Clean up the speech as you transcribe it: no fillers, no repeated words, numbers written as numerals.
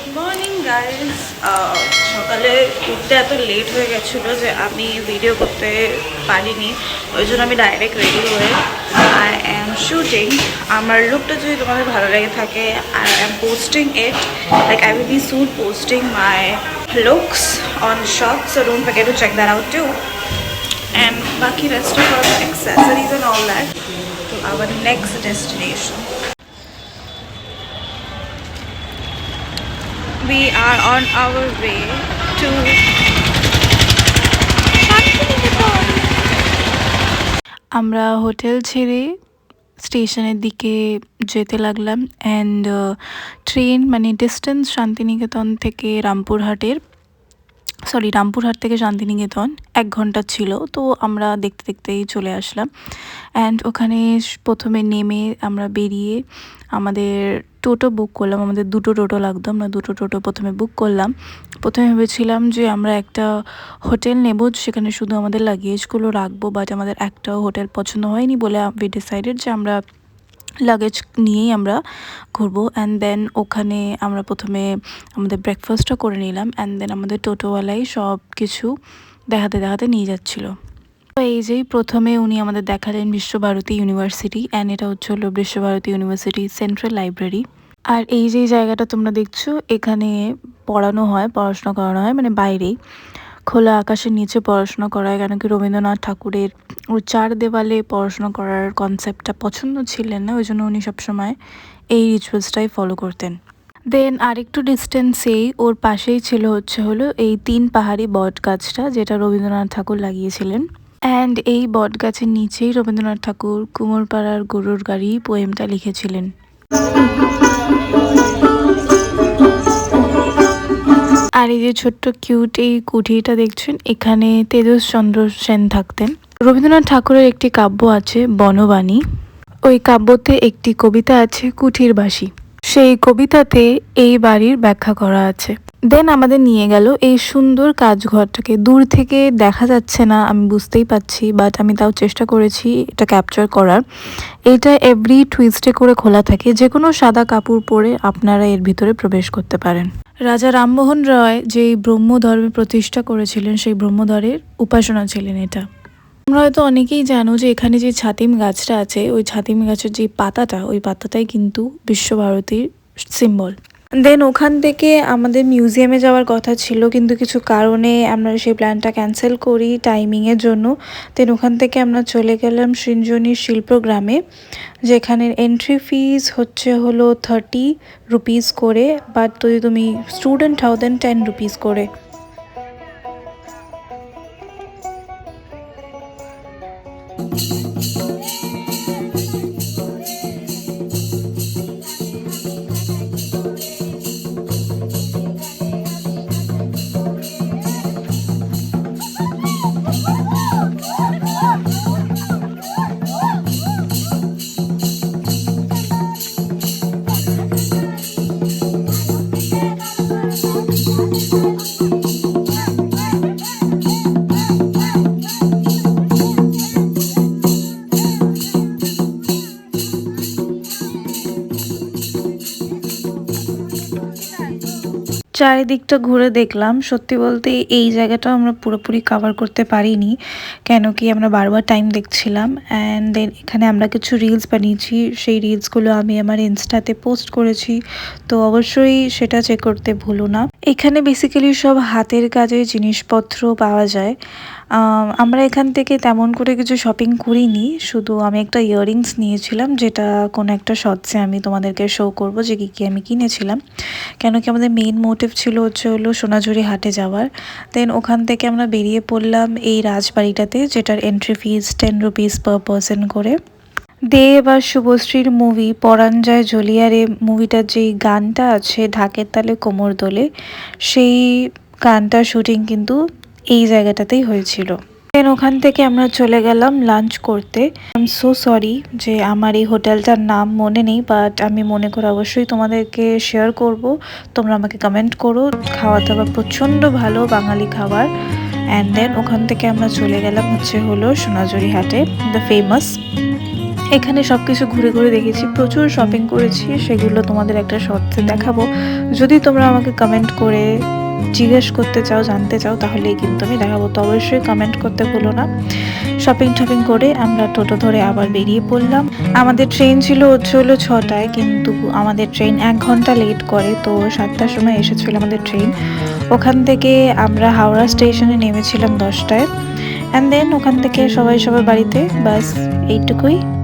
Good morning guys. সকালে উঠতে এত লেট হয়ে গেছিলো যে আমি ভিডিও করতে পারিনি, ওই জন্য আমি ডাইরেক্ট রেডি হয়ে আই অ্যাম শুটিং। আমার লুকটা যদি তোমাদের ভালো লেগে থাকে, I am posting it, like I will be soon posting my looks on shop, so don't forget to check that out too. And baki rest of our accessories and all that to our next destination. We are on our way to Shantiniketan. আমরা hotel ছেড়ে স্টেশনের দিকে যেতে লাগলাম and train মানে distance Santiniketan থেকে রামপুরহাট থেকে শান্তিনিকেতন 1 ঘন্টা ছিল। তো আমরা দেখতে দেখতেই চলে আসলাম অ্যান্ড ওখানে প্রথমে নেমে আমরা বেরিয়ে আমাদের টোটো বুক করলাম। আমাদের 2টো টোটো লাগতো, আমরা 2টো টোটো প্রথমে বুক করলাম। প্রথমে ভেবেছিলাম যে আমরা একটা হোটেল নেব, সেখানে শুধু আমাদের লাগেজগুলো রাখবো, বাট আমাদের একটাও হোটেল পছন্দ হয়নি বলে উই ডিসাইডেড যে আমরা লাগেজ নিয়েই আমরা ঘুরবো। অ্যান্ড দেন ওখানে আমরা প্রথমে আমাদের ব্রেকফাস্টটা করে নিলাম অ্যান্ড দেন আমাদের টোটোওয়ালাই সব কিছু দেখাতে নিয়ে যাচ্ছিলো। তো এই যেই প্রথমে উনি আমাদের দেখালেন বিশ্বভারতী ইউনিভার্সিটি অ্যান্ড এটা হচ্ছে হলো বিশ্বভারতী ইউনিভার্সিটি সেন্ট্রাল লাইব্রেরি। আর এই যে জায়গাটা তোমরা দেখছো, এখানে পড়াশোনা করানো হয়, মানে বাইরেই খোলা আকাশের নিচে পড়াশোনা করা হয়। কেন কি রবীন্দ্রনাথ ঠাকুরের ওর 4 দেওয়ালে পড়াশোনা করার কনসেপ্টটা পছন্দ ছিলেন না, ওই জন্য উনি সবসময় এই রিচুয়ালসটাই ফলো করতেন। দেন আরেকটু ডিস্টেন্সেই ওর পাশেই ছিল হলো এই 3 পাহাড়ি বট গাছটা, যেটা রবীন্দ্রনাথ ঠাকুর লাগিয়েছিলেন। অ্যান্ড এই বট গাছের নিচেই রবীন্দ্রনাথ ঠাকুর কুমোরপাড়ার গরুর গাড়ি পোয়েমটা লিখেছিলেন। আর এই যে ছোট্ট কিউট এই কুঠিটা দেখছেন, এখানে তেজসচন্দ্র সেন থাকতেন। রবীন্দ্রনাথ ঠাকুরের একটি কাব্য আছে বনবাণী, ওই কাব্যতে একটি কবিতা আছে কুঠির বাসী, সেই কবিতাতে এই বাড়ির ব্যাখ্যা করা আছে। দেন আমাদের নিয়ে গেল এই সুন্দর কাজঘরটাকে। দূর থেকে দেখা যাচ্ছে না, আমি বুঝতেই পাচ্ছি, বাট আমি তাও চেষ্টা করেছি এটা ক্যাপচার করার। এটা এভরি টুইসডে করে খোলা থাকে, যে কোনো সাদা কাপড় পরে আপনারা এর ভিতরে প্রবেশ করতে পারেন। রাজা রামমোহন রায় যেই ব্রহ্মধর্মে প্রতিষ্ঠা করেছিলেন, সেই ব্রহ্মধরের উপাসনা ছিলেন এটা। তোমরা হয়তো অনেকেই জানো যে এখানে যে ছাতিম গাছটা আছে, ওই ছাতিম গাছের যে পাতাটা, ওই পাতাটাই কিন্তু বিশ্বভারতীর সিম্বল। দেন ওখান থেকে আমাদের মিউজিয়ামে যাওয়ার কথা ছিল, কিন্তু কিছু কারণে আমরা সেই প্ল্যানটা ক্যান্সেল করি টাইমিংয়ের জন্য। দেন ওখান থেকে আমরা চলে গেলাম সৃঞ্জনী শিল্পগ্রামে, যেখানের এন্ট্রি ফিস হচ্ছে হলো 30 রুপিস করে, বাট যদি তুমি স্টুডেন্ট হও দেন 10 রুপিস করে। চারিদিকটা ঘুরে দেখলাম, সত্যি বলতে এই জায়গাটা আমরা পুরোপুরি কভার করতে পারিনি, কেন কি আমরা বারবার টাইম দেখছিলাম। অ্যান্ড দেন এখানে আমরা কিছু রিলস বানিয়েছি, সেই রিলসগুলো আমি আমার ইনস্টাতে পোস্ট করেছি, তো অবশ্যই সেটা চেক করতে ভুলো না। এখানে বেসিক্যালি সব হাতের কাজের জিনিসপত্র পাওয়া যায়। আমরা এখান থেকে তেমন করে কিছু শপিং করিনি, শুধু আমি একটা ইয়াররিংস নিয়েছিলাম, যেটা কোনো একটা শর্টসে আমি তোমাদেরকে শো করব যে কী আমি কিনেছিলাম। কেন কি আমাদের মেইন মোটিভ ছিল হলো সোনাঝুরি হাটে যাওয়ার। দেন ওখান থেকে আমরা বেরিয়ে পড়লাম এই রাজবাড়িটাতে, যেটার entry fees 10 rupees per person করে। দেব আর শুভশ্রীর মুভি পরাণ যায় জ্বলিয়ারে মুভিটার যেই গানটা আছে ঢাকের তালে কোমর দোলে, সেই গানটার শুটিং কিন্তু এই জায়গাটাতেই হয়েছিল। দেন ওখান থেকে আমরা চলে গেলাম লাঞ্চ করতে। আই এম সো সরি যে আমার এই হোটেলটার নাম মনে নেই, বাট আমি মনে করে অবশ্যই তোমাদেরকে শেয়ার করব, তোমরা আমাকে কমেন্ট করো। খাওয়া দাওয়া প্রচণ্ড ভালো, বাঙালি খাবার। অ্যান্ড দেন ওখান থেকে আমরা চলে গেলাম হলো সোনাঝুরি হাটে, দ্য ফেমাস। এখানে সব কিছু ঘুরে ঘুরে দেখেছি, প্রচুর শপিং করেছি, সেগুলো তোমাদের একটা শর্টসে দেখাবো। যদি তোমরা আমাকে কমেন্ট করে জিজ্ঞেস করতে চাও, জানতে চাও, তাহলেই কিন্তু আমি দেখাবো। তো অবশ্যই কমেন্ট করতে ভুলো না। শপিং টপিং করে আমরা টোটো ধরে আবার বেরিয়ে পড়লাম। আমাদের ট্রেন ছিল হলো 6টায়, কিন্তু আমাদের ট্রেন 1 ঘন্টা লেট করে। তো 7টার সময় এসেছিল আমাদের ট্রেন। ওখান থেকে আমরা হাওড়া স্টেশনে নেমেছিলাম 10টায়। অ্যান্ড দেন ওখান থেকে সবাই সবার বাড়িতে, বাস এইটুকুই।